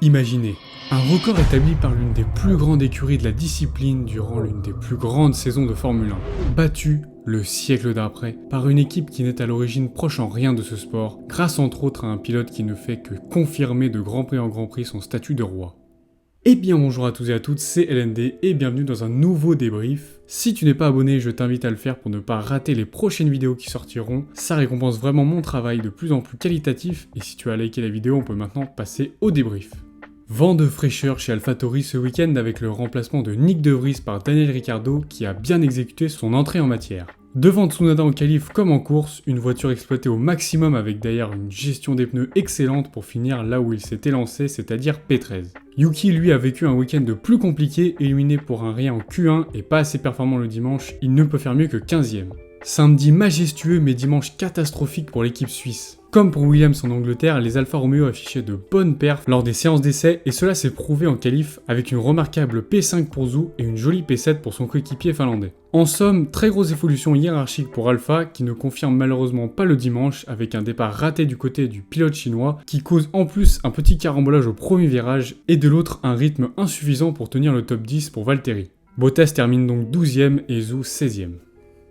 Imaginez, un record établi par l'une des plus grandes écuries de la discipline durant l'une des plus grandes saisons de Formule 1, battu le siècle d'après par une équipe qui n'est à l'origine proche en rien de ce sport, grâce entre autres à un pilote qui ne fait que confirmer de Grand Prix en Grand Prix son statut de roi. Eh bien bonjour à tous et à toutes, c'est LND et bienvenue dans un nouveau débrief. Si tu n'es pas abonné, je t'invite à le faire pour ne pas rater les prochaines vidéos qui sortiront. Ça récompense vraiment mon travail de plus en plus qualitatif et si tu as liké la vidéo, on peut maintenant passer au débrief. Vent de fraîcheur chez AlphaTauri ce week-end avec le remplacement de Nyck De Vries par Daniel Ricciardo qui a bien exécuté son entrée en matière. Devant Tsunoda en qualif comme en course, une voiture exploitée au maximum avec d'ailleurs une gestion des pneus excellente pour finir là où il s'était lancé, c'est-à-dire P13. Yuki lui a vécu un week-end de plus compliqué, éliminé pour un rien en Q1 et pas assez performant le dimanche, il ne peut faire mieux que 15ème. Samedi majestueux mais dimanche catastrophique pour l'équipe suisse. Comme pour Williams en Angleterre, les Alfa Romeo affichaient de bonnes perfs lors des séances d'essai et cela s'est prouvé en qualif avec une remarquable P5 pour Zhou et une jolie P7 pour son coéquipier finlandais. En somme, très grosse évolution hiérarchique pour Alpha qui ne confirme malheureusement pas le dimanche avec un départ raté du côté du pilote chinois qui cause en plus un petit carambolage au premier virage et de l'autre un rythme insuffisant pour tenir le top 10 pour Valtteri. Bottas termine donc 12ème et Zhou 16ème.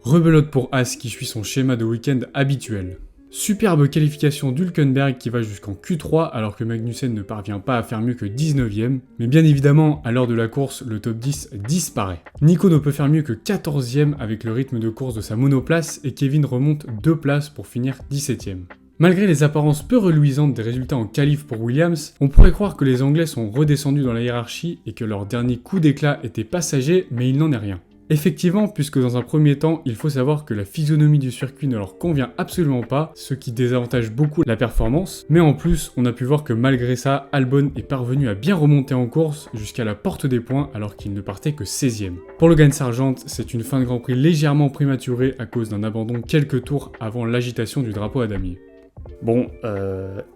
Rebelote pour As qui suit son schéma de week-end habituel. Superbe qualification d'Hülkenberg qui va jusqu'en Q3 alors que Magnussen ne parvient pas à faire mieux que 19ème, mais bien évidemment à l'heure de la course le top 10 disparaît. Nico ne peut faire mieux que 14ème avec le rythme de course de sa monoplace et Kevin remonte 2 places pour finir 17ème. Malgré les apparences peu reluisantes des résultats en qualif pour Williams, on pourrait croire que les Anglais sont redescendus dans la hiérarchie et que leur dernier coup d'éclat était passager, mais il n'en est rien. Effectivement, puisque dans un premier temps, il faut savoir que la physionomie du circuit ne leur convient absolument pas, ce qui désavantage beaucoup la performance, mais en plus, on a pu voir que malgré ça, Albon est parvenu à bien remonter en course jusqu'à la porte des points alors qu'il ne partait que 16ème. Pour Logan Sargent, c'est une fin de Grand Prix légèrement prématurée à cause d'un abandon quelques tours avant l'agitation du drapeau à damier. Bon,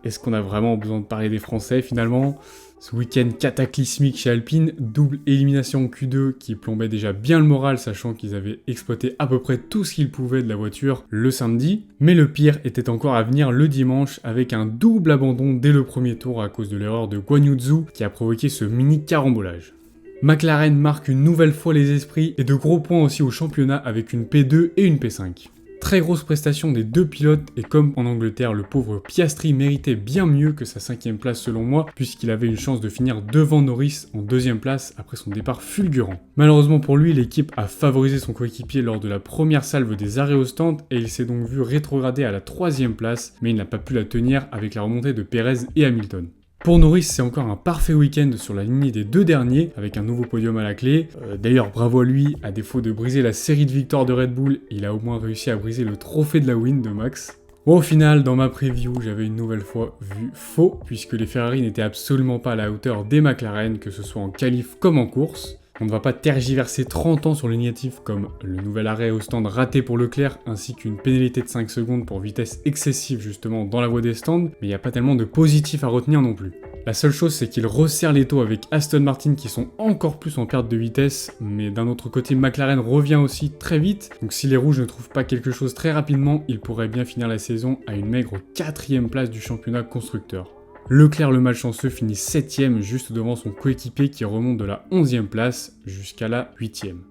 est-ce qu'on a vraiment besoin de parler des Français finalement ? Ce week-end cataclysmique chez Alpine, double élimination en Q2 qui plombait déjà bien le moral sachant qu'ils avaient exploité à peu près tout ce qu'ils pouvaient de la voiture le samedi. Mais le pire était encore à venir le dimanche avec un double abandon dès le premier tour à cause de l'erreur de Guan Yu Zhou qui a provoqué ce mini carambolage. McLaren marque une nouvelle fois les esprits et de gros points aussi au championnat avec une P2 et une P5. Très grosse prestation des deux pilotes et comme en Angleterre, le pauvre Piastri méritait bien mieux que sa 5ème place selon moi puisqu'il avait une chance de finir devant Norris en 2ème place après son départ fulgurant. Malheureusement pour lui, l'équipe a favorisé son coéquipier lors de la première salve des arrêts au stand et il s'est donc vu rétrograder à la 3ème place mais il n'a pas pu la tenir avec la remontée de Perez et Hamilton. Pour Norris, c'est encore un parfait week-end sur la lignée des deux derniers, avec un nouveau podium à la clé. D'ailleurs, bravo à lui, à défaut de briser la série de victoires de Red Bull, il a au moins réussi à briser le trophée de la win de Max. Bon, au final, dans ma preview, j'avais une nouvelle fois vu faux, puisque les Ferrari n'étaient absolument pas à la hauteur des McLaren, que ce soit en qualif comme en course. On ne va pas tergiverser 30 ans sur le négatif comme le nouvel arrêt au stand raté pour Leclerc ainsi qu'une pénalité de 5 secondes pour vitesse excessive justement dans la voie des stands, mais il n'y a pas tellement de positif à retenir non plus. La seule chose c'est qu'il resserre les taux avec Aston Martin qui sont encore plus en perte de vitesse, mais d'un autre côté McLaren revient aussi très vite, donc si les rouges ne trouvent pas quelque chose très rapidement, ils pourraient bien finir la saison à une maigre 4ème place du championnat constructeur. Leclerc le malchanceux finit 7ème juste devant son coéquipier qui remonte de la 11ème place jusqu'à la 8ème.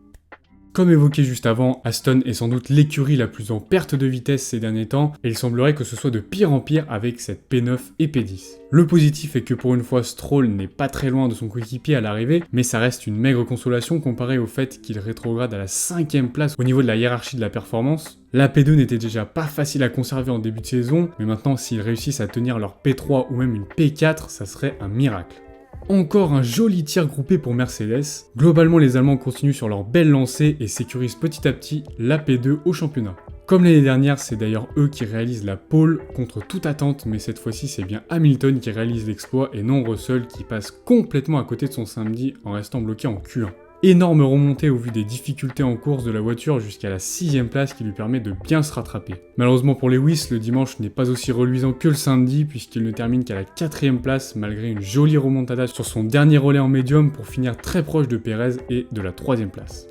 Comme évoqué juste avant, Aston est sans doute l'écurie la plus en perte de vitesse ces derniers temps et il semblerait que ce soit de pire en pire avec cette P9 et P10. Le positif est que pour une fois Stroll n'est pas très loin de son coéquipier à l'arrivée, mais ça reste une maigre consolation comparé au fait qu'il rétrograde à la 5ème place au niveau de la hiérarchie de la performance. La P2 n'était déjà pas facile à conserver en début de saison, mais maintenant s'ils réussissent à tenir leur P3 ou même une P4, ça serait un miracle. Encore un joli tir groupé pour Mercedes. Globalement, les Allemands continuent sur leur belle lancée et sécurisent petit à petit la P2 au championnat. Comme l'année dernière, c'est d'ailleurs eux qui réalisent la pole contre toute attente, mais cette fois-ci c'est bien Hamilton qui réalise l'exploit et non Russell qui passe complètement à côté de son samedi en restant bloqué en Q1. Énorme remontée au vu des difficultés en course de la voiture jusqu'à la 6ème place qui lui permet de bien se rattraper. Malheureusement pour Lewis, le dimanche n'est pas aussi reluisant que le samedi puisqu'il ne termine qu'à la 4ème place malgré une jolie remontada sur son dernier relais en médium pour finir très proche de Perez et de la 3ème place.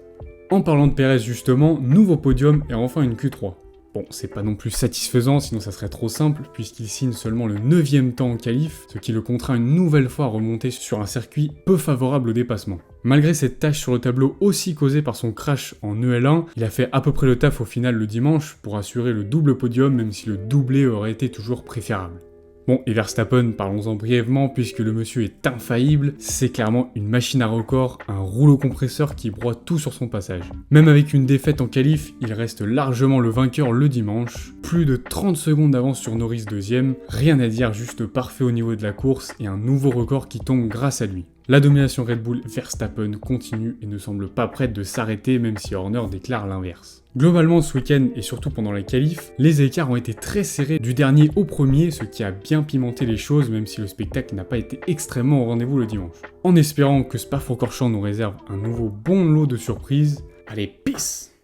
En parlant de Perez justement, nouveau podium et enfin une Q3. Bon, c'est pas non plus satisfaisant, sinon ça serait trop simple, puisqu'il signe seulement le 9e temps en qualif, ce qui le contraint une nouvelle fois à remonter sur un circuit peu favorable au dépassement. Malgré cette tâche sur le tableau aussi causée par son crash en EL1, il a fait à peu près le taf au final le dimanche pour assurer le double podium, même si le doublé aurait été toujours préférable. Bon, et Verstappen, parlons-en brièvement, puisque le monsieur est infaillible, c'est clairement une machine à record, un rouleau compresseur qui broie tout sur son passage. Même avec une défaite en qualif, il reste largement le vainqueur le dimanche, plus de 30 secondes d'avance sur Norris 2ème, rien à dire, juste parfait au niveau de la course, et un nouveau record qui tombe grâce à lui. La domination Red Bull Verstappen continue et ne semble pas prête de s'arrêter, même si Horner déclare l'inverse. Globalement, ce week-end, et surtout pendant la qualif, les écarts ont été très serrés du dernier au premier, ce qui a bien pimenté les choses, même si le spectacle n'a pas été extrêmement au rendez-vous le dimanche. En espérant que Spa-Francorchamps nous réserve un nouveau bon lot de surprises, allez, peace!